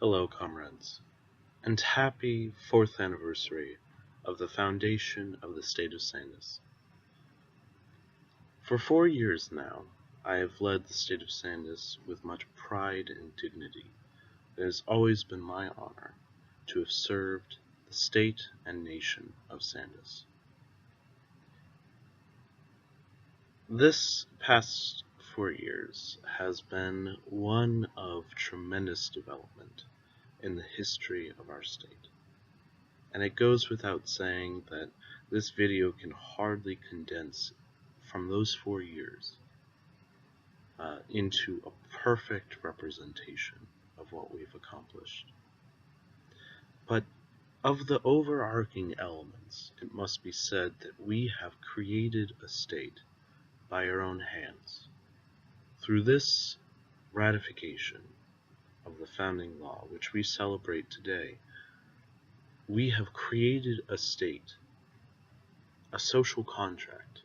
Hello, comrades, and happy 4th anniversary of the foundation of the State of Sandus. For 4 years now, I have led the State of Sandus with much pride and dignity. It has always been my honor to have served the state and nation of Sandus. This past 4 years has been one of tremendous development in the history of our state. And it goes without saying that this video can hardly condense from those 4 years into a perfect representation of what we've accomplished. But of the overarching elements, it must be said that we have created a state by our own hands. Through this ratification of the founding law, which we celebrate today, we have created a state, a social contract,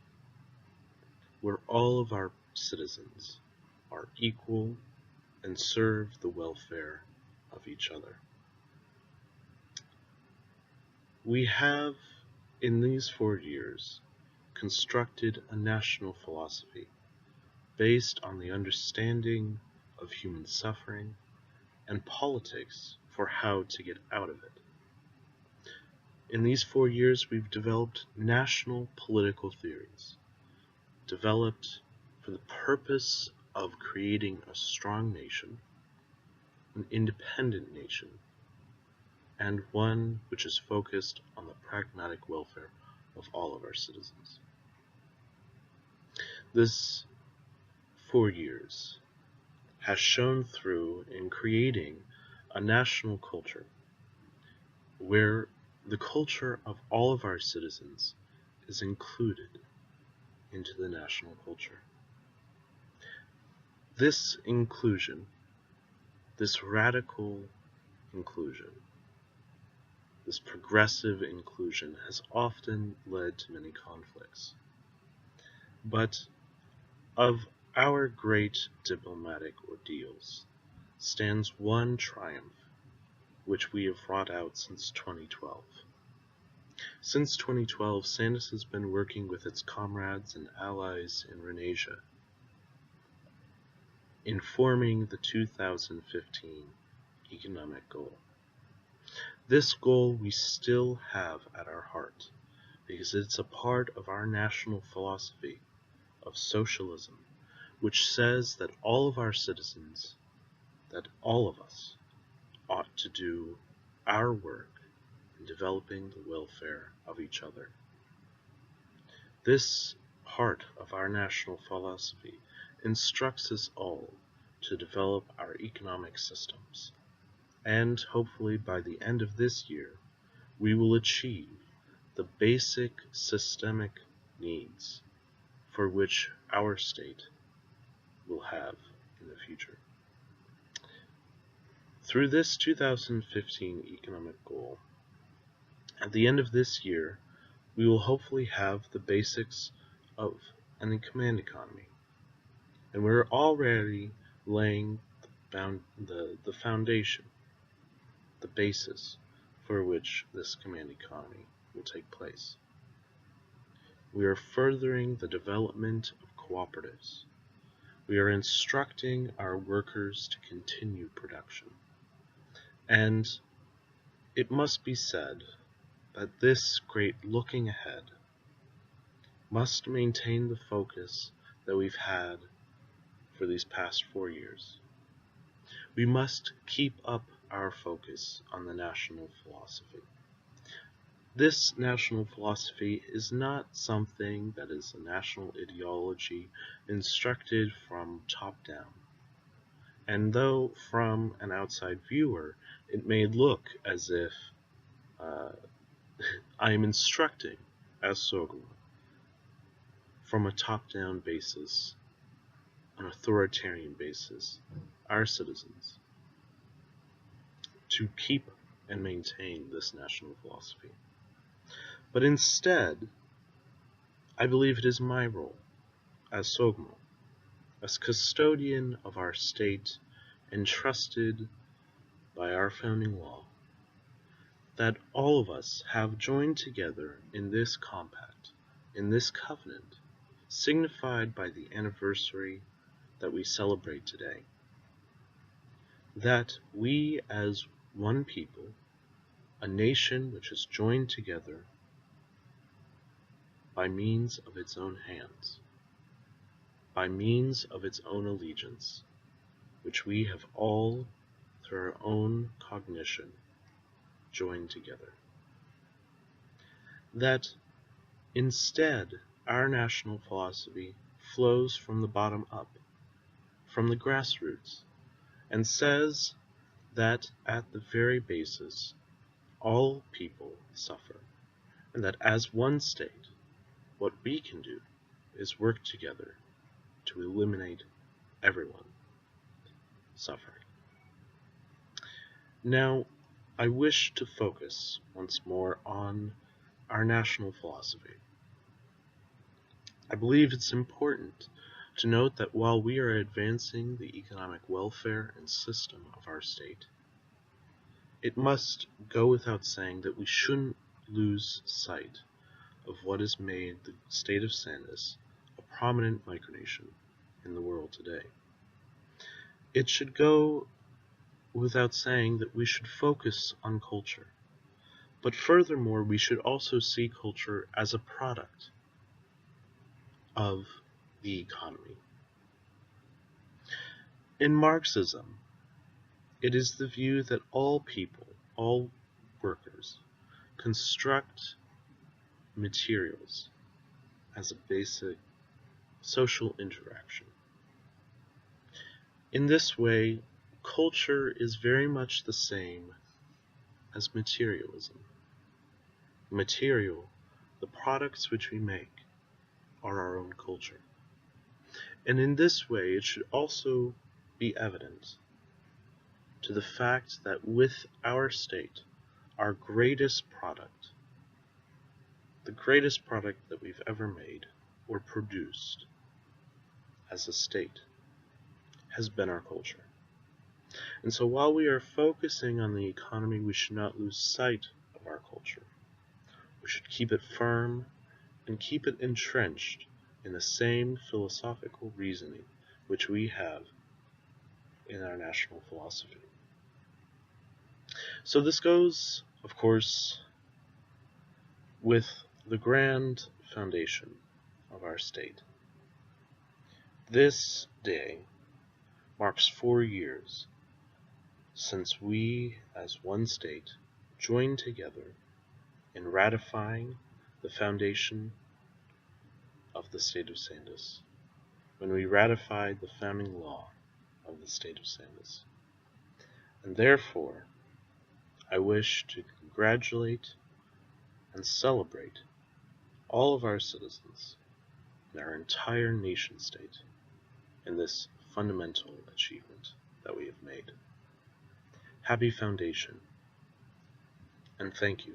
where all of our citizens are equal and serve the welfare of each other. We have, in these 4 years, constructed a national philosophy based on the understanding of human suffering and politics for how to get out of it. In these 4 years, we've developed national political theories, developed for the purpose of creating a strong nation, an independent nation, and one which is focused on the pragmatic welfare of all of our citizens. This 4 years has shown through in creating a national culture where the culture of all of our citizens is included into the national culture. This inclusion, this radical inclusion, this progressive inclusion has often led to many conflicts. But of our great diplomatic ordeals stands one triumph which we have wrought out since 2012. Since 2012, Sandus has been working with its comrades and allies in Renasia in forming the 2015 economic goal. This goal we still have at our heart because it's a part of our national philosophy of socialism, which says that all of our citizens, that all of us, ought to do our work in developing the welfare of each other. This part of our national philosophy instructs us all to develop our economic systems, and hopefully by the end of this year, we will achieve the basic systemic needs for which our state will have in the future. Through this 2015 economic goal, at the end of this year, we will hopefully have the basics of a command economy. And we're already laying the foundation, the basis for which this command economy will take place. We are furthering the development of cooperatives. We are instructing our workers to continue production. And it must be said that this great looking ahead must maintain the focus that we've had for these past 4 years. We must keep up our focus on the national philosophy. This national philosophy is not something that is a national ideology instructed from top down. And though from an outside viewer, it may look as if I am instructing, as Sôgmô, from a top-down basis, an authoritarian basis, our citizens, to keep and maintain this national philosophy. But instead, I believe it is my role, as Sôgmô, as custodian of our state, entrusted by our founding law, that all of us have joined together in this compact, in this covenant, signified by the anniversary that we celebrate today, that we as one people, a nation which is joined together by means of its own hands, by means of its own allegiance, which we have all, through our own cognition, joined together. That instead, our national philosophy flows from the bottom up, from the grassroots, and says that at the very basis, all people suffer, and that as one state, what we can do is work together to eliminate everyone suffering. Now, I wish to focus once more on our national philosophy. I believe it's important to note that while we are advancing the economic welfare and system of our state, it must go without saying that we shouldn't lose sight of what has made the state of Sandus a prominent micronation in the world today. It should go without saying that we should focus on culture, but furthermore we should also see culture as a product of the economy. In Marxism, it is the view that all people, all workers, construct materials as a basic social interaction. In this way, culture is very much the same as materialism. Material, the products which we make, are our own culture. And in this way, it should also be evident to the fact that with our state, our greatest product, the greatest product that we've ever made or produced as a state, has been our culture. And so while we are focusing on the economy, we should not lose sight of our culture. We should keep it firm and keep it entrenched in the same philosophical reasoning which we have in our national philosophy. So this goes, of course, with the grand foundation of our state. This day marks 4 years since we, as one state, joined together in ratifying the foundation of the State of Sandus, when we ratified the founding law of the State of Sandus. And therefore, I wish to congratulate and celebrate all of our citizens and our entire nation state in this fundamental achievement that we have made. Happy Foundation, and thank you